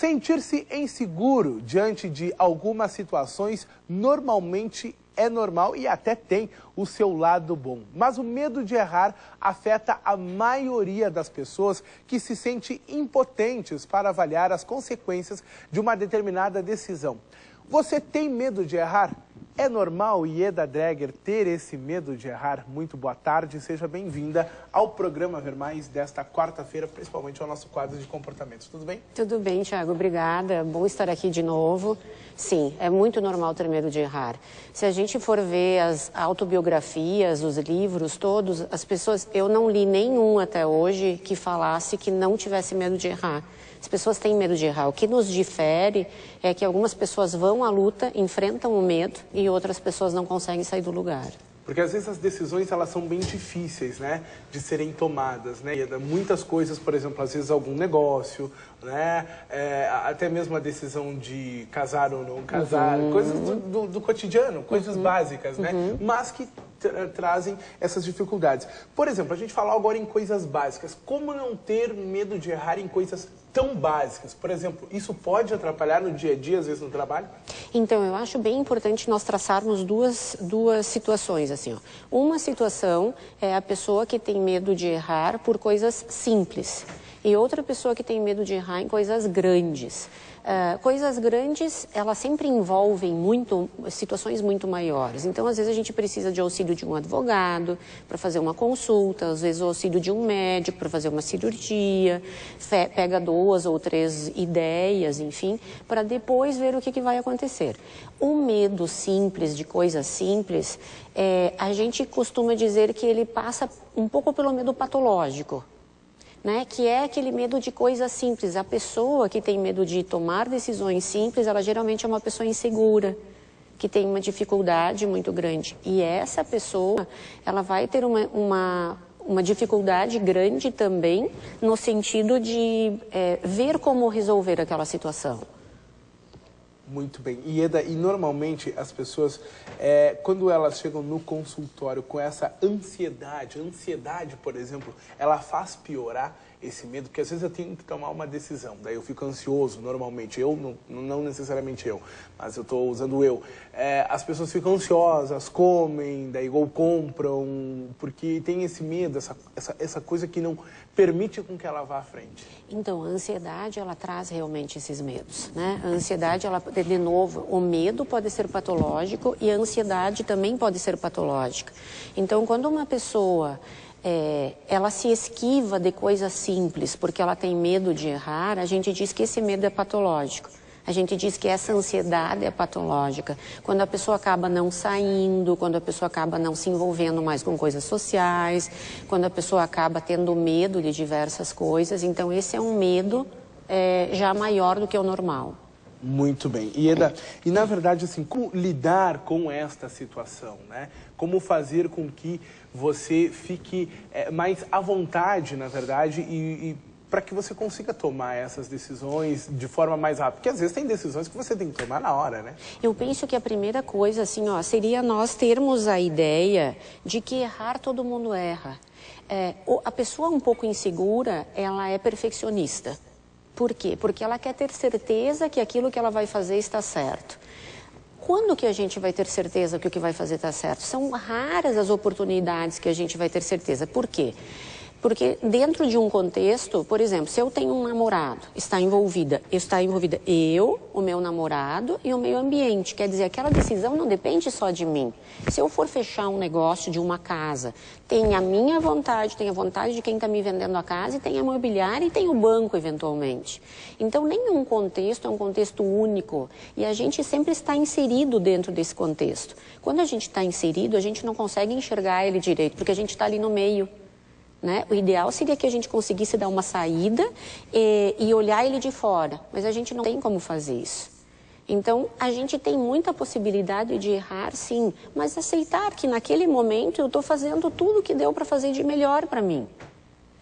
Sentir-se inseguro diante de algumas situações normalmente é normal e até tem o seu lado bom. Mas o medo de errar afeta a maioria das pessoas que se sente impotentes para avaliar as consequências de uma determinada decisão. Você tem medo de errar? É normal, Ieda Dreger, ter esse medo de errar? Muito boa tarde, seja bem-vinda ao programa Ver Mais desta quarta-feira, principalmente ao nosso quadro de comportamentos. Tudo bem? Tudo bem, Thiago, obrigada. Bom estar aqui de novo. Sim, é muito normal ter medo de errar. Se a gente for ver as autobiografias, os livros, todos, as pessoas... Eu não li nenhum até hoje que falasse que não tivesse medo de errar. As pessoas têm medo de errar. O que nos difere é que algumas pessoas vão à luta, enfrentam o medo e outras pessoas não conseguem sair do lugar. Porque às vezes as decisões elas são bem difíceis, né, de serem tomadas, né? Muitas coisas, por exemplo, às vezes algum negócio, né, até mesmo a decisão de casar ou não casar, coisas do cotidiano, coisas básicas, né, mas que trazem essas dificuldades. Por exemplo, a gente falar agora em coisas básicas, como não ter medo de errar em coisas tão básicas? Por exemplo, isso pode atrapalhar no dia a dia, às vezes no trabalho? Então, eu acho bem importante nós traçarmos duas situações, assim, ó. Uma situação é a pessoa que tem medo de errar por coisas simples e outra pessoa que tem medo de errar em coisas grandes. Coisas grandes, elas sempre envolvem situações muito maiores. Então, às vezes, a gente precisa de auxílio de um advogado para fazer uma consulta, às vezes o auxílio de um médico para fazer uma cirurgia, pega 2 ou 3 ideias, enfim, para depois ver o que vai acontecer. O medo simples, de coisas simples, a gente costuma dizer que ele passa um pouco pelo medo patológico. Né, que é aquele medo de coisas simples. A pessoa que tem medo de tomar decisões simples, ela geralmente é uma pessoa insegura, que tem uma dificuldade muito grande. E essa pessoa, ela vai ter uma dificuldade grande também, no sentido de ver como resolver aquela situação. Muito bem. Ieda, e normalmente as pessoas, quando elas chegam no consultório com essa ansiedade, por exemplo, ela faz piorar esse medo, porque às vezes eu tenho que tomar uma decisão, daí eu fico ansioso normalmente, não necessariamente eu, mas eu estou usando eu. As pessoas ficam ansiosas, comem, daí ou compram, porque tem esse medo, essa coisa que não permite com que ela vá à frente. Então, a ansiedade, ela traz realmente esses medos, né? A ansiedade, ela, de novo, o medo pode ser patológico e a ansiedade também pode ser patológica. Então, quando uma pessoa... ela se esquiva de coisas simples porque ela tem medo de errar, a gente diz que esse medo é patológico. A gente diz que essa ansiedade é patológica. Quando a pessoa acaba não saindo, quando a pessoa acaba não se envolvendo mais com coisas sociais, quando a pessoa acaba tendo medo de diversas coisas, então esse é um medo já maior do que o normal. Muito bem. Ieda, e na verdade, assim, como lidar com esta situação, né? Como fazer com que você fique mais à vontade, na verdade, e para que você consiga tomar essas decisões de forma mais rápida? Porque às vezes tem decisões que você tem que tomar na hora, né? Eu penso que a primeira coisa, assim, ó, seria nós termos a ideia de que errar todo mundo erra. A pessoa um pouco insegura, ela é perfeccionista. Por quê? Porque ela quer ter certeza que aquilo que ela vai fazer está certo. Quando que a gente vai ter certeza que o que vai fazer está certo? São raras as oportunidades que a gente vai ter certeza. Por quê? Porque dentro de um contexto, por exemplo, se eu tenho um namorado, está envolvida eu, o meu namorado e o meio ambiente. Quer dizer, aquela decisão não depende só de mim. Se eu for fechar um negócio de uma casa, tem a minha vontade, tem a vontade de quem está me vendendo a casa e tem a imobiliária e tem o banco, eventualmente. Então, nenhum contexto é um contexto único e a gente sempre está inserido dentro desse contexto. Quando a gente está inserido, a gente não consegue enxergar ele direito, porque a gente está ali no meio. Né? O ideal seria que a gente conseguisse dar uma saída e olhar ele de fora, mas a gente não tem como fazer isso. Então, a gente tem muita possibilidade de errar, sim, mas aceitar que naquele momento eu estou fazendo tudo o que deu para fazer de melhor para mim.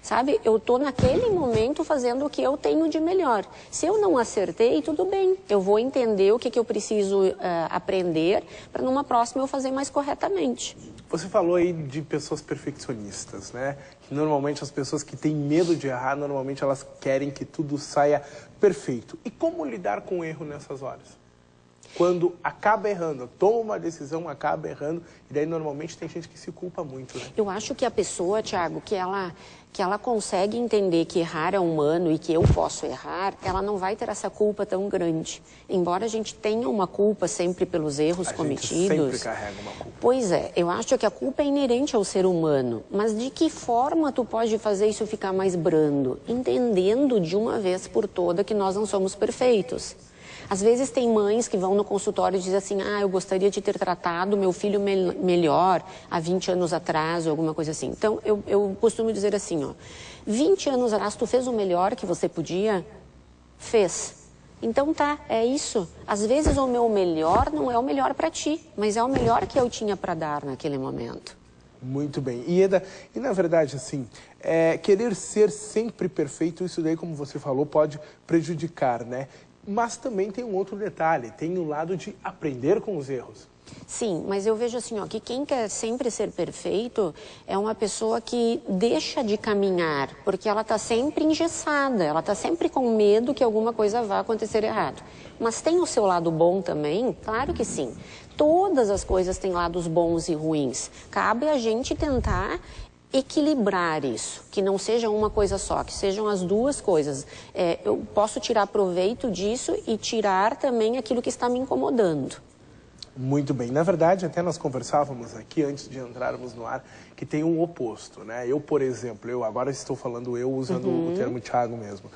Sabe? Eu estou naquele momento fazendo o que eu tenho de melhor. Se eu não acertei, tudo bem. Eu vou entender o que eu preciso aprender para numa próxima eu fazer mais corretamente. Você falou aí de pessoas perfeccionistas, né? Que normalmente as pessoas que têm medo de errar, normalmente elas querem que tudo saia perfeito. E como lidar com o erro nessas horas? Quando acaba errando, toma uma decisão, acaba errando, e daí normalmente tem gente que se culpa muito, né? Eu acho que a pessoa, Thiago, que ela consegue entender que errar é humano e que eu posso errar, ela não vai ter essa culpa tão grande. Embora a gente tenha uma culpa sempre pelos erros cometidos. A gente sempre carrega uma culpa. Pois é, eu acho que a culpa é inerente ao ser humano. Mas de que forma tu pode fazer isso ficar mais brando? Entendendo de uma vez por toda que nós não somos perfeitos. Às vezes tem mães que vão no consultório e dizem assim, eu gostaria de ter tratado meu filho melhor há 20 anos atrás, ou alguma coisa assim. Então, eu costumo dizer assim, 20 anos atrás tu fez o melhor que você podia? Fez. Então tá, é isso. Às vezes o meu melhor não é o melhor para ti, mas é o melhor que eu tinha para dar naquele momento. Muito bem. E Eda, e na verdade, assim, querer ser sempre perfeito, isso daí, como você falou, pode prejudicar, né? Mas também tem um outro detalhe, tem o lado de aprender com os erros. Sim, mas eu vejo assim, que quem quer sempre ser perfeito é uma pessoa que deixa de caminhar, porque ela está sempre engessada, ela está sempre com medo que alguma coisa vá acontecer errado. Mas tem o seu lado bom também? Claro que sim. Todas as coisas têm lados bons e ruins. Cabe a gente tentar equilibrar isso, que não seja uma coisa só, que sejam as duas coisas. Eu posso tirar proveito disso e tirar também aquilo que está me incomodando. Muito bem. Na verdade, até nós conversávamos aqui, antes de entrarmos no ar, que tem um oposto, né? Eu, por exemplo, agora estou falando usando o termo Thiago mesmo.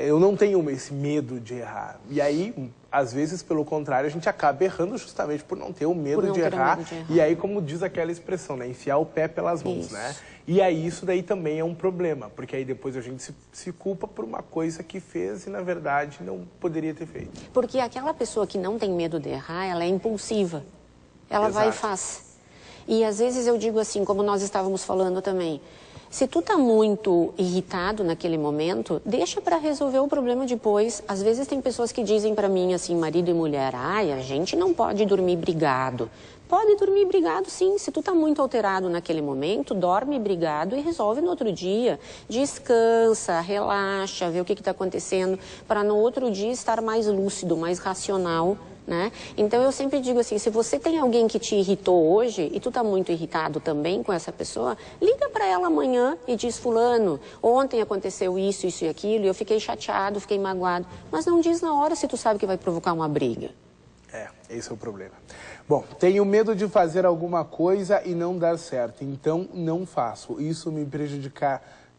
Eu não tenho esse medo de errar. E aí, às vezes, pelo contrário, a gente acaba errando justamente por não ter o medo de errar. E aí, como diz aquela expressão, né? Enfiar o pé pelas mãos, isso, né? E aí, isso daí também é um problema, porque aí depois a gente se culpa por uma coisa que fez e, na verdade, não poderia ter feito. Porque aquela pessoa que não tem medo de errar, ela é impulsiva. Ela vai e faz. E, às vezes, eu digo assim, como nós estávamos falando também, se tu tá muito irritado naquele momento, deixa para resolver o problema depois. Às vezes tem pessoas que dizem para mim, assim, marido e mulher, a gente não pode dormir brigado. Pode dormir brigado, sim. Se tu tá muito alterado naquele momento, dorme brigado e resolve no outro dia. Descansa, relaxa, vê o que está acontecendo, para no outro dia estar mais lúcido, mais racional, né? Então eu sempre digo assim, se você tem alguém que te irritou hoje e tu tá muito irritado também com essa pessoa, liga para ela amanhã e diz, fulano, ontem aconteceu isso, isso e aquilo, e eu fiquei chateado, fiquei magoado. Mas não diz na hora se tu sabe que vai provocar uma briga. Esse é o problema. Bom, tenho medo de fazer alguma coisa e não dar certo, então não faço. Isso me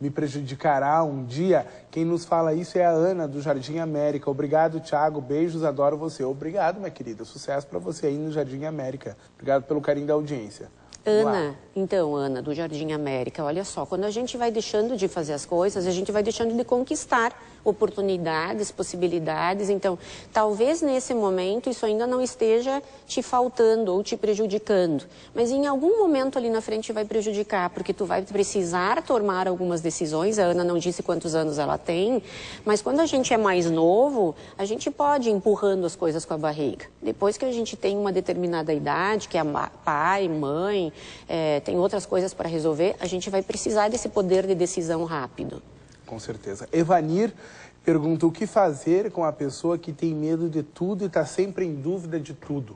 prejudicará um dia. Quem nos fala isso é a Ana, do Jardim América. Obrigado, Thiago. Beijos, adoro você. Obrigado, minha querida. Sucesso para você aí no Jardim América. Obrigado pelo carinho da audiência. Ana, então, Ana, do Jardim América, olha só, quando a gente vai deixando de fazer as coisas, a gente vai deixando de conquistar oportunidades, possibilidades. Então, talvez nesse momento isso ainda não esteja te faltando ou te prejudicando, mas em algum momento ali na frente vai prejudicar, porque tu vai precisar tomar algumas decisões. A Ana não disse quantos anos ela tem, mas quando a gente é mais novo, a gente pode ir empurrando as coisas com a barriga. Depois que a gente tem uma determinada idade, que é pai, mãe, tem outras coisas para resolver, a gente vai precisar desse poder de decisão rápido. Com certeza. Evanir pergunta o que fazer com a pessoa que tem medo de tudo e está sempre em dúvida de tudo.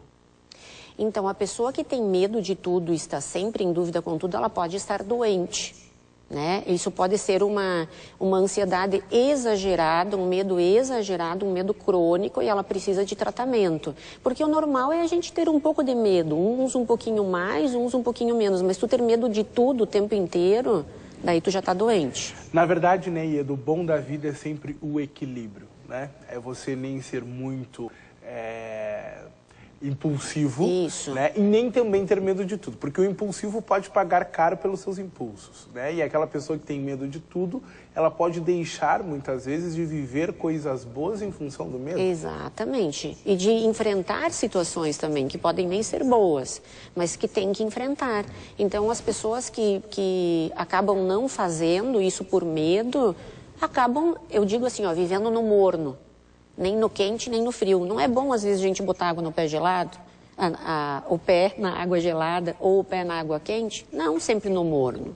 Então, a pessoa que tem medo de tudo e está sempre em dúvida com tudo, ela pode estar doente, né? Isso pode ser uma ansiedade exagerada, um medo exagerado, um medo crônico, e ela precisa de tratamento. Porque o normal é a gente ter um pouco de medo, uns um pouquinho mais, uns um pouquinho menos, mas tu ter medo de tudo o tempo inteiro, daí tu já está doente. Na verdade, né, Ieda, o bom da vida é sempre o equilíbrio, né? É você nem ser muito impulsivo, né? E nem também ter medo de tudo, porque o impulsivo pode pagar caro pelos seus impulsos, né? E aquela pessoa que tem medo de tudo, ela pode deixar, muitas vezes, de viver coisas boas em função do medo. Exatamente. E de enfrentar situações também, que podem nem ser boas, mas que tem que enfrentar. Então, as pessoas que acabam não fazendo isso por medo, acabam, eu digo assim, vivendo no morno. Nem no quente, nem no frio. Não é bom, às vezes, a gente botar água no pé gelado. o pé na água gelada ou o pé na água quente, não sempre no morno.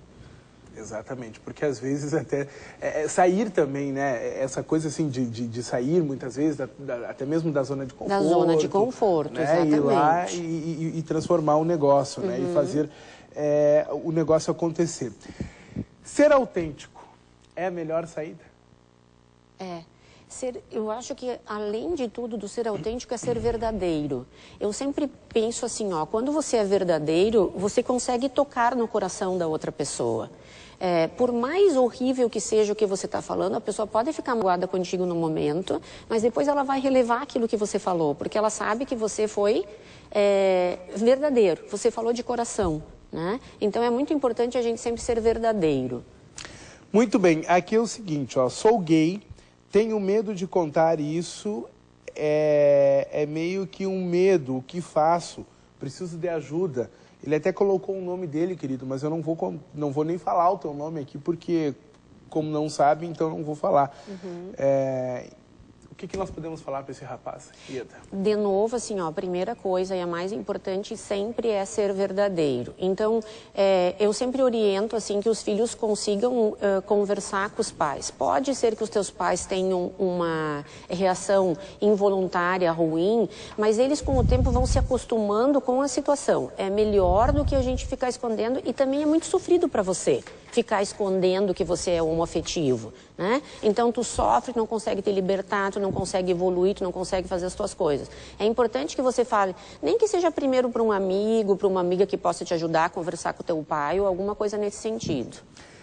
Exatamente, porque às vezes até sair também, né? Essa coisa assim de sair muitas vezes, até mesmo da zona de conforto. Da zona de conforto, né? exatamente. Ir lá e transformar o negócio, né? E fazer o negócio acontecer. Ser autêntico é a melhor saída? Eu acho que, além de tudo, do ser autêntico é ser verdadeiro. Eu sempre penso assim, ó, quando você é verdadeiro, você consegue tocar no coração da outra pessoa. Por mais horrível que seja o que você está falando, a pessoa pode ficar magoada contigo no momento, mas depois ela vai relevar aquilo que você falou, porque ela sabe que você foi verdadeiro, você falou de coração, né? Então é muito importante a gente sempre ser verdadeiro. Muito bem, aqui é o seguinte, ó, sou gay, tenho medo de contar isso, é meio que um medo, o que faço? Preciso de ajuda. Ele até colocou o nome dele, querido, mas eu não vou nem falar o teu nome aqui, porque, como não sabe, então não vou falar. O que nós podemos falar para esse rapaz, Ieda? De novo, assim, ó, a primeira coisa e a mais importante sempre é ser verdadeiro. Então, eu sempre oriento, assim, que os filhos consigam conversar com os pais. Pode ser que os teus pais tenham uma reação involuntária, ruim, mas eles, com o tempo, vão se acostumando com a situação. É melhor do que a gente ficar escondendo e também é muito sofrido para você ficar escondendo que você é homoafetivo, né? Então, tu sofre, tu não consegue te libertar, tu não consegue evoluir, tu não consegue fazer as tuas coisas. É importante que você fale, nem que seja primeiro para um amigo, para uma amiga que possa te ajudar a conversar com o teu pai ou alguma coisa nesse sentido.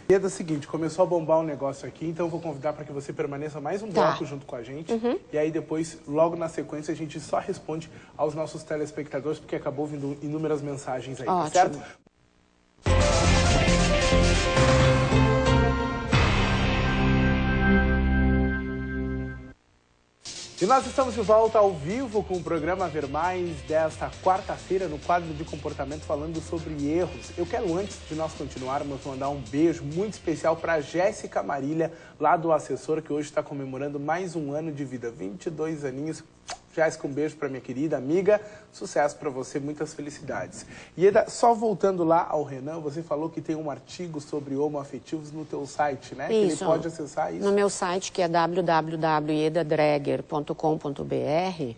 E é o seguinte, começou a bombar um negócio aqui, então eu vou convidar para que você permaneça mais um bloco junto com a gente. E aí depois, logo na sequência, a gente só responde aos nossos telespectadores, porque acabou vindo inúmeras mensagens aí, tá certo? E nós estamos de volta ao vivo com o programa Ver Mais desta quarta-feira no quadro de comportamento falando sobre erros. Eu quero, antes de nós continuarmos, mandar um beijo muito especial para a Jéssica Marília, lá do Assessor, que hoje está comemorando mais um ano de vida, 22 aninhos. Jéssica, um beijo para minha querida amiga, sucesso para você, muitas felicidades. E só voltando lá ao Renan, você falou que tem um artigo sobre homoafetivos no teu site, né? Isso. Que ele pode acessar isso. No meu site, que é www.iedadreger.com.br,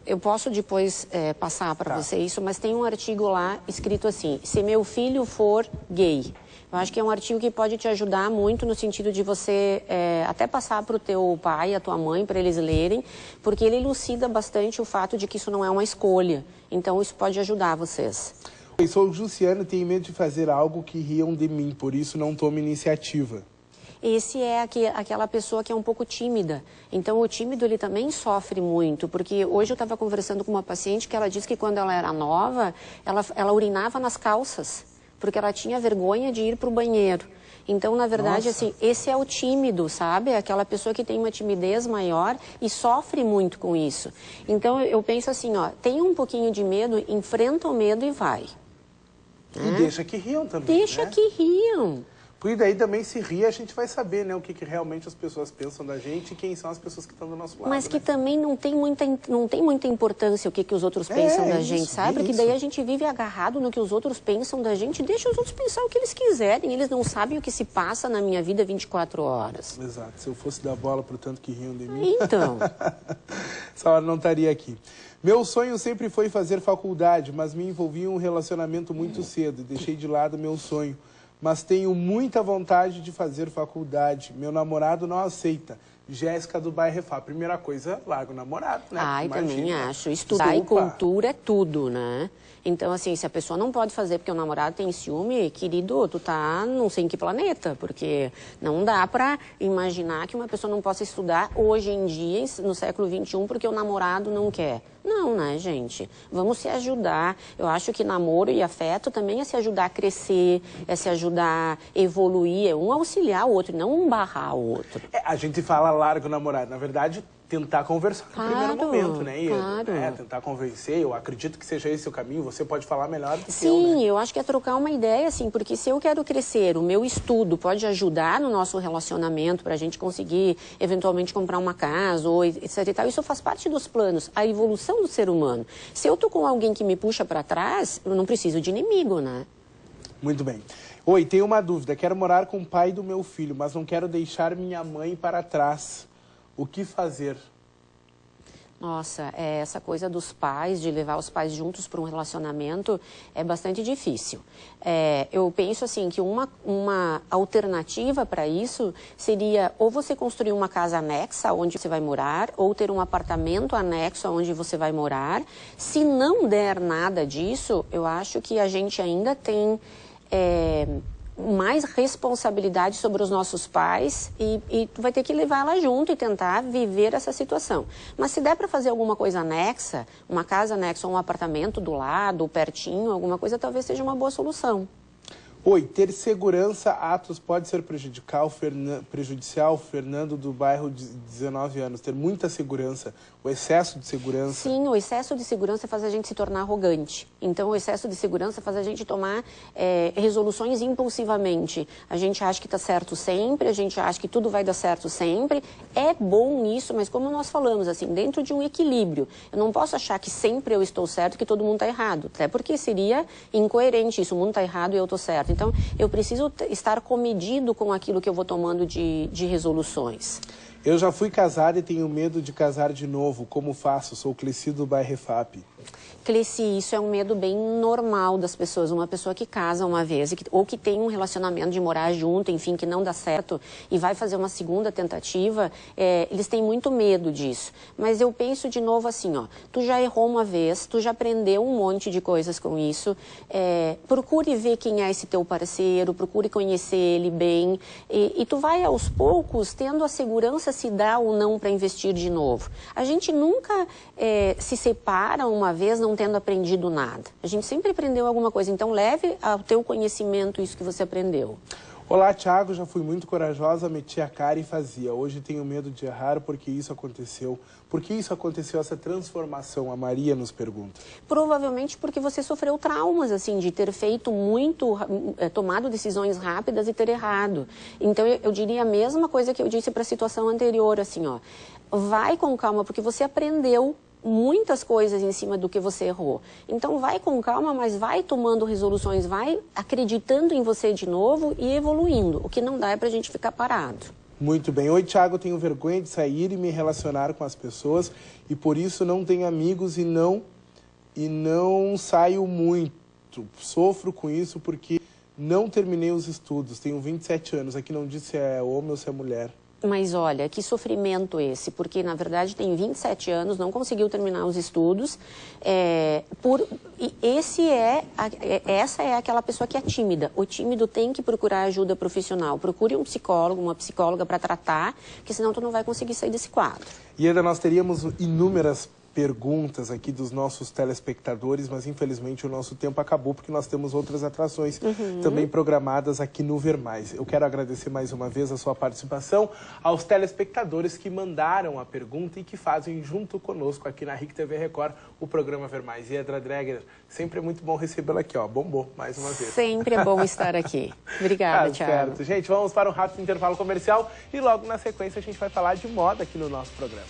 eu posso depois passar para você isso, mas tem um artigo lá escrito assim, se meu filho for gay. Eu acho que é um artigo que pode te ajudar muito no sentido de você até passar para o teu pai, a tua mãe, para eles lerem, porque ele elucida bastante o fato de que isso não é uma escolha. Então, isso pode ajudar vocês. Eu sou o Jussiano, tenho medo de fazer algo que riam de mim, por isso não tomo iniciativa. Esse é aquela pessoa que é um pouco tímida. Então, o tímido, ele também sofre muito, porque hoje eu estava conversando com uma paciente que ela disse que quando ela era nova, ela urinava nas calças, porque ela tinha vergonha de ir para o banheiro. Então, na verdade, assim, esse é o tímido, sabe? É aquela pessoa que tem uma timidez maior e sofre muito com isso. Então, eu penso assim, ó, tem um pouquinho de medo, enfrenta o medo e vai. E deixa que riam também, Deixa que riam. E daí também, se rir, a gente vai saber, né, o que realmente as pessoas pensam da gente e quem são as pessoas que estão do nosso lado. Mas que também não tem muita importância o que os outros pensam da gente, sabe? Porque daí a gente vive agarrado no que os outros pensam da gente, deixa os outros pensar o que eles quiserem. Eles não sabem o que se passa na minha vida 24 horas. Exato. Se eu fosse dar bola pro tanto que riam de mim... Então... essa hora não estaria aqui. Meu sonho sempre foi fazer faculdade, mas me envolvi em um relacionamento muito cedo e deixei de lado meu sonho. Mas tenho muita vontade de fazer faculdade. Meu namorado não aceita. Jéssica do Bairro Refá. Primeira coisa, larga o namorado, né? Também acho. Estudar e cultura é tudo, né? Então, assim, se a pessoa não pode fazer porque o namorado tem ciúme, querido, tu tá não sei em que planeta, porque não dá pra imaginar que uma pessoa não possa estudar hoje em dia, no século XXI, porque o namorado não quer. Não, né, gente? Vamos se ajudar. Eu acho que namoro e afeto também é se ajudar a crescer, é se ajudar a evoluir, é um auxiliar o outro, não um barrar o outro. A gente fala larga o namorado, na verdade... tentar conversar no primeiro momento, né, Ieda? Claro. Tentar convencer, eu acredito que seja esse o caminho, você pode falar melhor do que Sim, eu, né? eu acho que é trocar uma ideia, assim, porque se eu quero crescer, o meu estudo pode ajudar no nosso relacionamento para a gente conseguir, eventualmente, comprar uma casa, ou etc e tal, isso faz parte dos planos. A evolução condição do ser humano. Se eu tô com alguém que me puxa para trás, eu não preciso de inimigo, né? Muito bem. Oi, tenho uma dúvida. Quero morar com o pai do meu filho, mas não quero deixar minha mãe para trás. O que fazer? Nossa, essa coisa dos pais, de levar os pais juntos para um relacionamento, é bastante difícil. Eu penso assim que uma alternativa para isso seria ou você construir uma casa anexa onde você vai morar, ou ter um apartamento anexo onde você vai morar. Se não der nada disso, eu acho que a gente ainda tem mais responsabilidade sobre os nossos pais e tu vai ter que levar ela junto e tentar viver essa situação. Mas se der para fazer alguma coisa anexa, uma casa anexa ou um apartamento do lado, pertinho, alguma coisa, talvez seja uma boa solução. Oi, ter segurança, Atos, pode ser prejudicial, Fernando do bairro de 19 anos, ter muita segurança, o excesso de segurança. Sim, o excesso de segurança faz a gente se tornar arrogante. Então, o excesso de segurança faz a gente tomar resoluções impulsivamente. A gente acha que está certo sempre, a gente acha que tudo vai dar certo sempre. É bom isso, mas como nós falamos, assim, dentro de um equilíbrio. Eu não posso achar que sempre eu estou certo e que todo mundo está errado. Até porque seria incoerente isso, o mundo está errado e eu estou certo. Então, eu preciso estar comedido com aquilo que eu vou tomando de resoluções. Eu já fui casada e tenho medo de casar de novo. Como faço? Sou Cleci do bairro Refap. Cleci, isso é um medo bem normal das pessoas. Uma pessoa que casa uma vez ou que tem um relacionamento de morar junto, enfim, que não dá certo e vai fazer uma segunda tentativa, eles têm muito medo disso. Mas eu penso de novo assim, ó, tu já errou uma vez, tu já aprendeu um monte de coisas com isso, procure ver quem é esse teu parceiro, procure conhecer ele bem e tu vai aos poucos tendo a segurança se dá ou não para investir de novo. A gente nunca se separa uma vez não tendo aprendido nada. A gente sempre aprendeu alguma coisa, então leve ao teu conhecimento isso que você aprendeu. Olá, Thiago, já fui muito corajosa, meti a cara e fazia. Hoje tenho medo de errar porque isso aconteceu. Por que isso aconteceu, essa transformação? A Maria nos pergunta. Provavelmente porque você sofreu traumas, assim, de ter feito tomado decisões rápidas e ter errado. Então, eu diria a mesma coisa que eu disse para a situação anterior, assim, ó. Vai com calma, porque você aprendeu muitas coisas em cima do que você errou. Então, vai com calma, mas vai tomando resoluções, vai acreditando em você de novo e evoluindo. O que não dá é pra gente ficar parado. Muito bem. Oi, Thiago, tenho vergonha de sair e me relacionar com as pessoas e por isso não tenho amigos e não saio muito. Sofro com isso porque não terminei os estudos. Tenho 27 anos. Aqui não diz se é homem ou se é mulher. Mas olha, que sofrimento esse, porque na verdade tem 27 anos, não conseguiu terminar os estudos, essa é aquela pessoa que é tímida. O tímido tem que procurar ajuda profissional, procure um psicólogo, uma psicóloga para tratar, porque senão tu não vai conseguir sair desse quadro. E ainda nós teríamos inúmeras perguntas aqui dos nossos telespectadores, mas infelizmente o nosso tempo acabou porque nós temos outras atrações também programadas aqui no Ver Mais. Eu quero agradecer mais uma vez a sua participação, aos telespectadores que mandaram a pergunta e que fazem junto conosco aqui na RIC TV Record o programa Ver Mais. E Edra Dreger, sempre é muito bom recebê-la aqui, ó, bombou mais uma vez. Sempre é bom estar aqui. Obrigada, Thiago. Certo. Gente, vamos para um rápido intervalo comercial e logo na sequência a gente vai falar de moda aqui no nosso programa.